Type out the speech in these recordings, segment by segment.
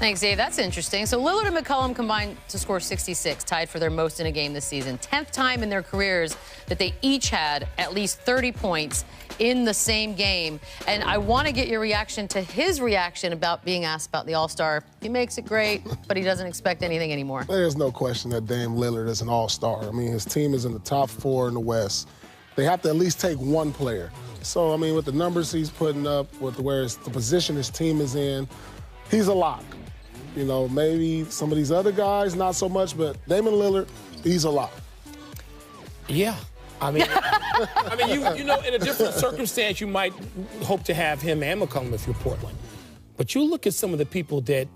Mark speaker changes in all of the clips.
Speaker 1: Thanks, Dave. That's interesting. So Lillard and McCollum combined to score 66, tied for their most in a game this season. 10th time in their careers that they each had at least 30 points in the same game. And I want to get your reaction to his reaction about being asked about the All-Star. He makes it great, but he doesn't expect anything anymore.
Speaker 2: There's no question that Dame Lillard is an All-Star. I mean, his team is in the top 4 in the West. They have to at least take one player. So, I mean, with the numbers he's putting up, with the position his team is in, he's a lock. You know, maybe some of these other guys, not so much, but Damian Lillard, he's a lock.
Speaker 3: Yeah. I mean, you know, in a different circumstance, you might hope to have him and McCollum if you're Portland. But you look at some of the people that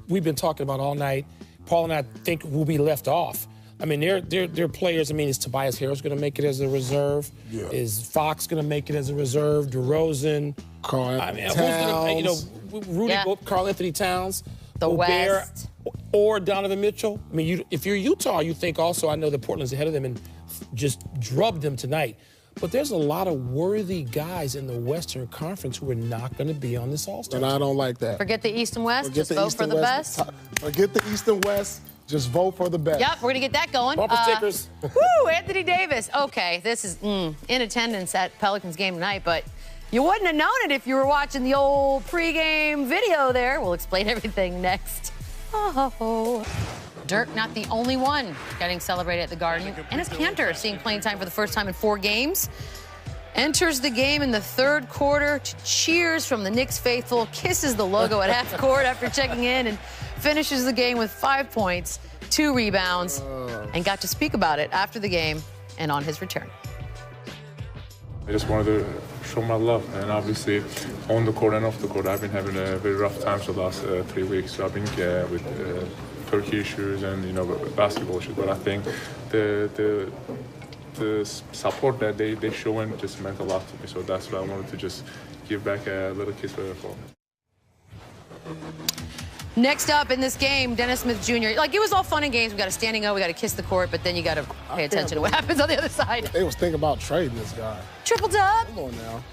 Speaker 3: we've been talking about all night, Paul and I think will be left off. I mean, they're players. I mean, is Tobias Harris going to make it as a reserve? Yeah. Is Fox going to make it as a reserve? DeRozan?
Speaker 2: Karl-Anthony Towns.
Speaker 3: Who's going to, you know, Karl-Anthony Towns?
Speaker 1: The West.
Speaker 3: Or Donovan Mitchell. I mean, if you're Utah, you think also, I know that Portland's ahead of them and just drubbed them tonight. But there's a lot of worthy guys in the Western Conference who are not going to be on this All-Star
Speaker 2: team. And I don't like that.
Speaker 1: Forget the East and West. Just vote for the best.
Speaker 2: Forget the East and West. Just vote for the best.
Speaker 1: Yep, we're going to get that going.
Speaker 3: Bumper stickers.
Speaker 1: Woo, Anthony Davis. Okay, this is in attendance at Pelicans game tonight, but you wouldn't have known it if you were watching the old pregame video there. We'll explain everything next. Oh. Dirk, not the only one getting celebrated at the Garden. Enes Kanter seeing playing time for the first time in 4 games. Enters the game in the 3rd quarter to cheers from the Knicks faithful, kisses the logo at half court after checking in, and finishes the game with 5 points, 2 rebounds, and got to speak about it after the game and on his return.
Speaker 4: I just wanted to show my love, and obviously on the court and off the court, I've been having a very rough time for the last 3 weeks. So I've been with turkey issues and, you know, basketball issues. But I think the support that they showing just meant a lot to me. So that's why I wanted to just give back a little kiss for them.
Speaker 1: Next up in this game, Dennis Smith Jr. Like, it was all fun and games. We got a standing O, we got to kiss the court, but then you got to pay attention to what happens on the other side.
Speaker 2: They was thinking about trading this guy.
Speaker 1: Triple dub.
Speaker 2: Come on now.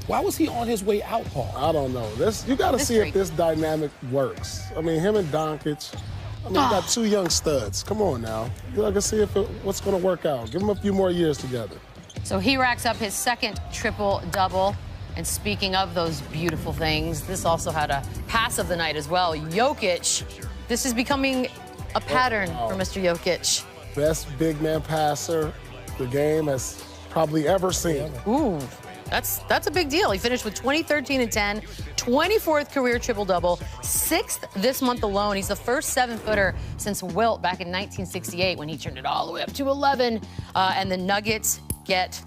Speaker 3: Why was he on his way out, Paul?
Speaker 2: I don't know. You got to see if this dynamic works. I mean, him and Doncic. I mean, you got 2 young studs. Come on now. You got to see what's going to work out. Give them a few more years together.
Speaker 1: So he racks up his 2nd triple-double. And speaking of those beautiful things, this also had a pass of the night as well. Jokic, this is becoming a pattern for Mr. Jokic.
Speaker 2: Best big man passer the game has probably ever seen.
Speaker 1: Ooh, that's a big deal. He finished with 20, 13, and 10, 24th career triple-double, 6th this month alone. He's the first 7-footer since Wilt back in 1968 when he turned it all the way up to 11. And the Nuggets get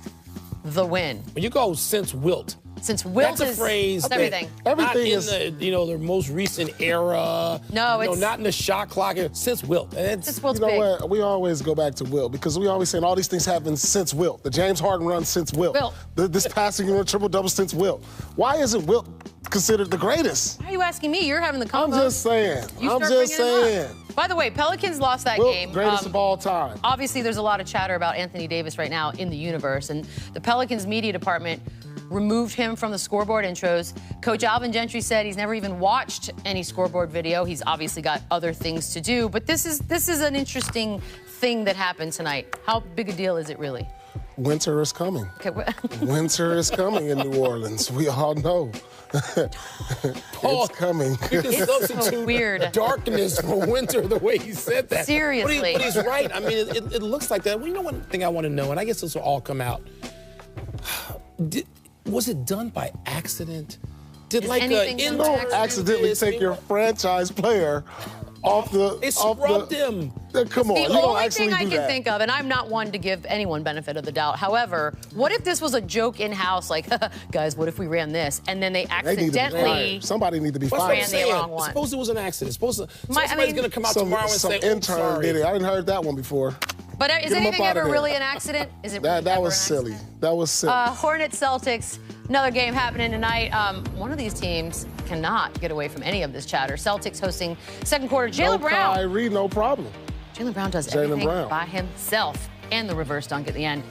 Speaker 1: the win.
Speaker 3: When you go since Wilt.
Speaker 1: Since Wilt
Speaker 3: that's a phrase
Speaker 1: is everything.
Speaker 3: Everything is the most recent era.
Speaker 1: No, it's
Speaker 3: not in the shot clock. Since Wilt.
Speaker 1: Since Wilt's
Speaker 2: big. What? We always go back to Wilt because we always saying all these things happened since Wilt. The James Harden run since Wilt. This passing and triple-double since Wilt. Why isn't Wilt considered the greatest?
Speaker 1: Why are you asking me? You're having the convo.
Speaker 2: I'm just saying. I'm just saying.
Speaker 1: By the way, Pelicans lost that
Speaker 2: Wilt,
Speaker 1: game.
Speaker 2: Greatest of all time.
Speaker 1: Obviously, there's a lot of chatter about Anthony Davis right now in the universe, and the Pelicans media department removed him from the scoreboard intros. Coach Alvin Gentry said he's never even watched any scoreboard video. He's obviously got other things to do, but this is an interesting thing that happened tonight. How big a deal is it really?
Speaker 2: Winter is coming.
Speaker 1: Okay,
Speaker 2: winter is coming in New Orleans. We all know.
Speaker 3: Paul,
Speaker 2: it's coming.
Speaker 1: It's so weird.
Speaker 3: Darkness for winter, the way he said that.
Speaker 1: Seriously.
Speaker 3: But he's right. I mean, it looks like that. Well, you know one thing I want to know, and I guess this will all come out. Was it done by accident? Did
Speaker 2: accidentally take your franchise player off the?
Speaker 3: It scrubbed him.
Speaker 2: Come on,
Speaker 1: the only thing I can think of, and I'm not one to give anyone benefit of the doubt. However, what if this was a joke in house, like, guys, what if we ran this, and then they accidentally
Speaker 2: somebody need to be fired.
Speaker 1: Ran the wrong one.
Speaker 3: Suppose it was an accident. Somebody's going to come out tomorrow and say,
Speaker 2: "Some intern did it." I hadn't heard that one before.
Speaker 1: But is anything ever really an accident? Is it really
Speaker 2: that was silly. That was silly.
Speaker 1: Hornets Celtics, another game happening tonight. One of these teams cannot get away from any of this chatter. Celtics hosting 2nd quarter. Jaylen Brown.
Speaker 2: Kyrie, no problem.
Speaker 1: Jaylen Brown does everything by himself, and the reverse dunk at the end.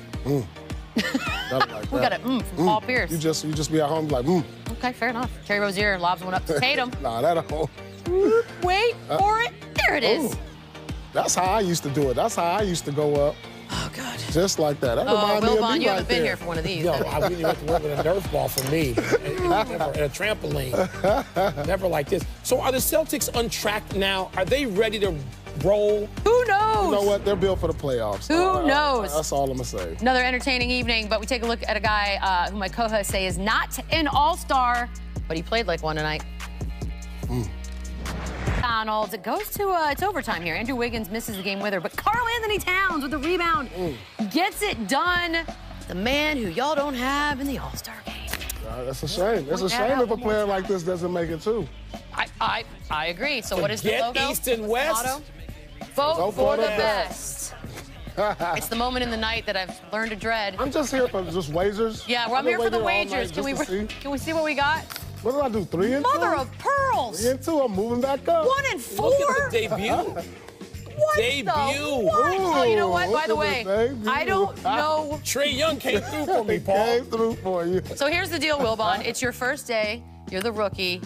Speaker 2: Like
Speaker 1: we got it from Paul Pierce.
Speaker 2: You just be at home like
Speaker 1: Okay, fair enough. Terry Rozier lobs one up to Tatum.
Speaker 2: Nah, that don't.
Speaker 1: Wait for it. There it is.
Speaker 2: Ooh. That's how I used to do it. That's how I used to go up.
Speaker 1: Oh, God.
Speaker 2: Just like that. That
Speaker 1: Oh,
Speaker 2: reminds me of
Speaker 1: Wilbon,
Speaker 2: me
Speaker 1: you
Speaker 2: right
Speaker 1: haven't been
Speaker 2: there.
Speaker 1: here for one of these.
Speaker 3: Yo, I really went to work with a Nerf ball for me. And a trampoline. Never like this. So are the Celtics untracked now? Are they ready to roll?
Speaker 1: Who knows?
Speaker 2: You know what? They're built for the playoffs.
Speaker 1: Who knows?
Speaker 2: That's all I'm going to say.
Speaker 1: Another entertaining evening, but we take a look at a guy who my co-hosts say is not an all-star, but he played like one tonight. McDonald's. It goes to it's overtime here. Andrew Wiggins misses the game with her, but Karl Anthony Towns with the rebound gets it done. The man who y'all don't have in the All-Star game.
Speaker 2: That's a shame. It's a shame if a player like this doesn't make it too.
Speaker 1: I agree. So what is the
Speaker 3: Forget
Speaker 1: logo?
Speaker 3: East and West.
Speaker 1: Motto? Vote for the best. It's the moment in the night that I've learned to dread.
Speaker 2: I'm just here for just wagers.
Speaker 1: Yeah, well, I'm here for the wagers. Can we see what we got?
Speaker 2: What did I do? 3 and 2?
Speaker 1: Mother of pearls.
Speaker 2: 3 and 2. I'm moving back up.
Speaker 1: 1 and 4.
Speaker 3: Look at the debut.
Speaker 1: What
Speaker 3: Debut.
Speaker 1: the what? Oh, you know what? By the way,
Speaker 2: debut.
Speaker 1: I don't know.
Speaker 3: Trey Young came through for me, Paul.
Speaker 2: Came through for you.
Speaker 1: So here's the deal, Wilbon. It's your first day. You're the rookie.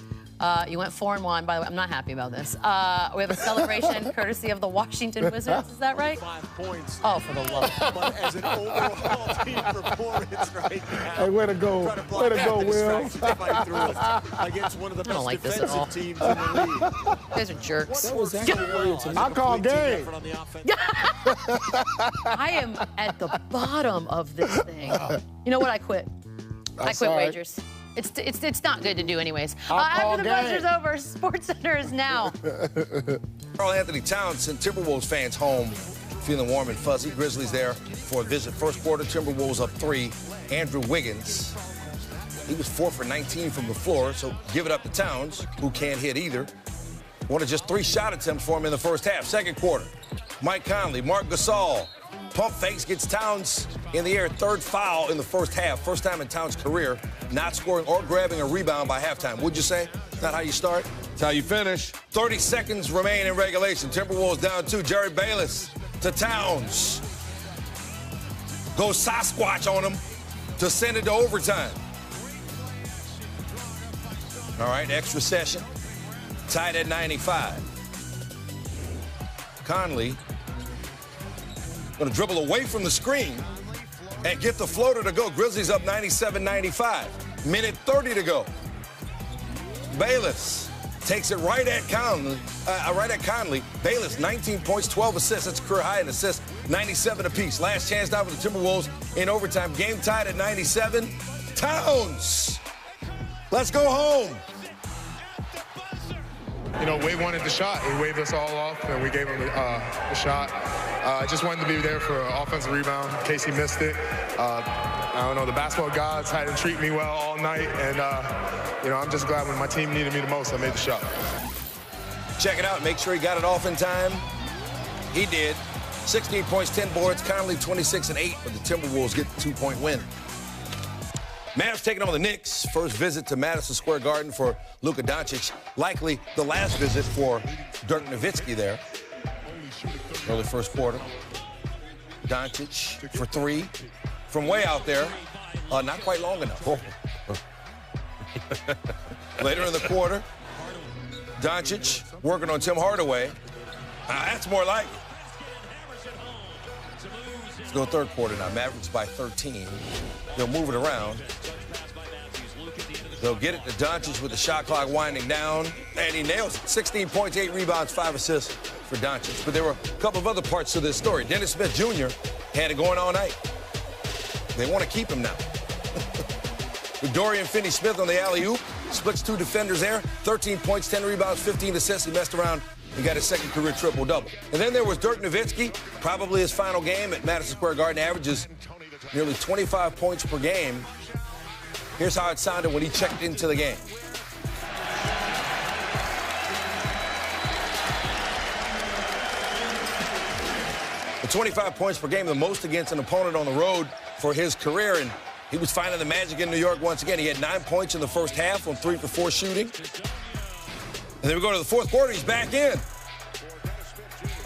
Speaker 1: You went 4-1. By the way, I'm not happy about this. We have a celebration courtesy of the Washington Wizards. Is that right?
Speaker 5: 5 points.
Speaker 1: Oh, for the love.
Speaker 5: But as an overall team performance right now.
Speaker 2: Hey, way to go. Way to go, Will.
Speaker 5: Against one of the
Speaker 1: I don't
Speaker 5: best
Speaker 1: like this at all.
Speaker 5: defensive teams in the league.
Speaker 1: You guys are jerks.
Speaker 3: That was actually weird to me.
Speaker 2: I call game.
Speaker 5: On the offense.
Speaker 1: I am at the bottom of this thing. You know what? I quit. I quit
Speaker 2: sorry.
Speaker 1: wagers. It's not good to do anyways.
Speaker 2: I'll call
Speaker 1: After the
Speaker 2: game.
Speaker 1: buzzer's over, SportsCenter is now.
Speaker 6: Karl Anthony Towns sent Timberwolves fans home feeling warm and fuzzy. Grizzlies there for a visit. First quarter, Timberwolves up 3. Andrew Wiggins, he was 4 for 19 from the floor, so give it up to Towns, who can't hit either. One of just 3 shot attempts for him in the first half. Second quarter, Mike Conley, Marc Gasol, pump fakes, gets Towns in the air. 3rd foul in the first half. First time in Towns' career not scoring or grabbing a rebound by halftime. Would you say? Is that how you start?
Speaker 7: That's how you finish.
Speaker 6: 30 seconds remain in regulation. Timberwolves down 2. Jerry Bayless to Towns. Goes Sasquatch on him to send it to overtime. All right, extra session. Tied at 95. Conley going to dribble away from the screen and get the floater to go. Grizzlies up 97-95. Minute 30 to go. Bayless takes it right at Conley. Bayless, 19 points, 12 assists. That's a career high in assists, 97 apiece. Last chance now for the Timberwolves in overtime. Game tied at 97. Towns, let's go home.
Speaker 8: You know, Wade wanted the shot. He waved us all off, and we gave him the shot. I just wanted to be there for an offensive rebound in case he missed it. I don't know, the basketball gods had to treat me well all night, and, you know, I'm just glad when my team needed me the most, I made the shot.
Speaker 6: Check it out. Make sure he got it off in time. He did. 16 points, 10 boards. Conley 26 and 8, but the Timberwolves get the 2-point win. Mavs taking on the Knicks. First visit to Madison Square Garden for Luka Doncic. Likely the last visit for Dirk Nowitzki there. Early first quarter. Doncic for 3 from way out there. Not quite long enough. Later in the quarter, Doncic working on Tim Hardaway. That's more like it. Let's go third quarter now. Mavericks by 13. They'll move it around. They'll get it to Doncic with the shot clock winding down, and he nails it. 16 points, 8 rebounds, 5 assists for Doncic. But there were a couple of other parts to this story. Dennis Smith Jr. had it going all night. They want to keep him now. Dorian Finney-Smith on the alley-oop. Splits 2 defenders there. 13 points, 10 rebounds, 15 assists. He messed around and got his second career triple-double. And then there was Dirk Nowitzki, probably his final game at Madison Square Garden. Averages nearly 25 points per game. Here's how it sounded when he checked into the game. The 25 points per game, the most against an opponent on the road for his career, and he was finding the magic in New York once again. He had 9 points in the first half on 3 for 4 shooting. And then we go to the fourth quarter, he's back in.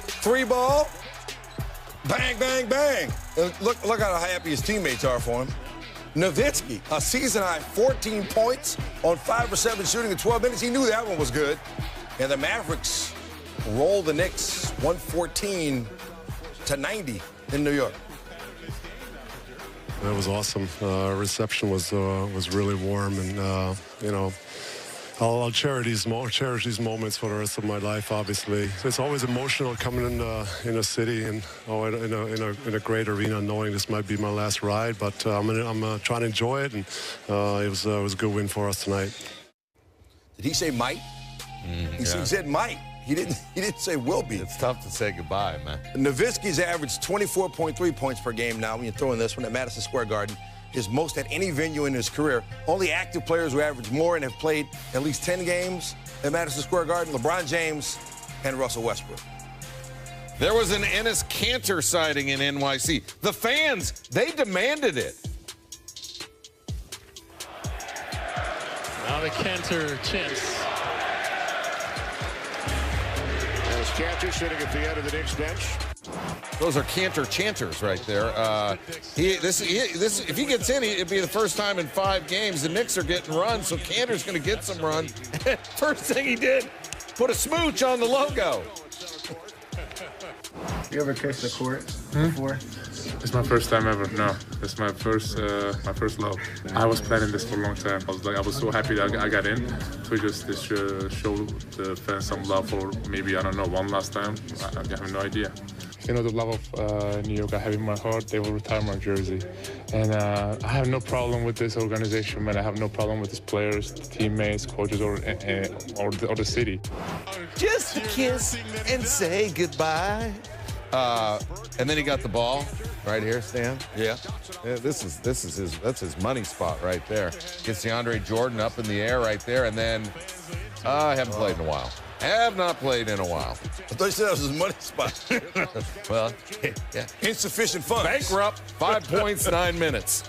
Speaker 6: 3 ball, bang, bang, bang. And look how happy his teammates are for him. Nowitzki, a season-high 14 points on 5 for 7 shooting in 12 minutes. He knew that one was good. And the Mavericks roll the Knicks 114-90 in New York.
Speaker 7: That was awesome. Reception was really warm, and you know, I'll cherish these moments for the rest of my life. Obviously, it's always emotional coming in a city and in a great arena, knowing this might be my last ride. But I'm trying to enjoy it, and it was a good win for us tonight.
Speaker 6: Did he say might? He said might. He didn't say will be.
Speaker 9: It's tough to say goodbye, man.
Speaker 6: Nowitzki's averaged 24.3 points per game now. When you throw in this one at Madison Square Garden, his most at any venue in his career. Only active players who average more and have played at least 10 games at Madison Square Garden: LeBron James and Russell Westbrook.
Speaker 9: There was an Enes Kanter sighting in NYC. The fans, they demanded it.
Speaker 10: Now the Kanter chance. As Kanter sitting at the end of the Knicks bench.
Speaker 9: Those are Kanter chanters right there. If he gets in, it'd be the first time in 5 games. The Knicks are getting run, so Kanter's going to get some run. First thing he did, put a smooch on the logo.
Speaker 11: You ever kissed the court before?
Speaker 4: It's my first time ever. No, it's my first love. I was planning this for a long time. I was so happy that I got in to just show the fans some love for maybe, I don't know, one last time. I have no idea. You know, the love of New York I have in my heart, they will retire my jersey. And I have no problem with this organization, man. I have no problem with its players, teammates, coaches, or the city.
Speaker 9: Just kiss and say goodbye. And then he got the ball right here, Stan.
Speaker 6: Yeah.
Speaker 9: That's his money spot right there. Gets DeAndre Jordan up in the air right there, and then I haven't played in a while. Have not played in a while.
Speaker 6: I thought you said that was his money spot.
Speaker 9: Well, yeah.
Speaker 6: Insufficient funds.
Speaker 9: Bankrupt, 5 points, 9 minutes.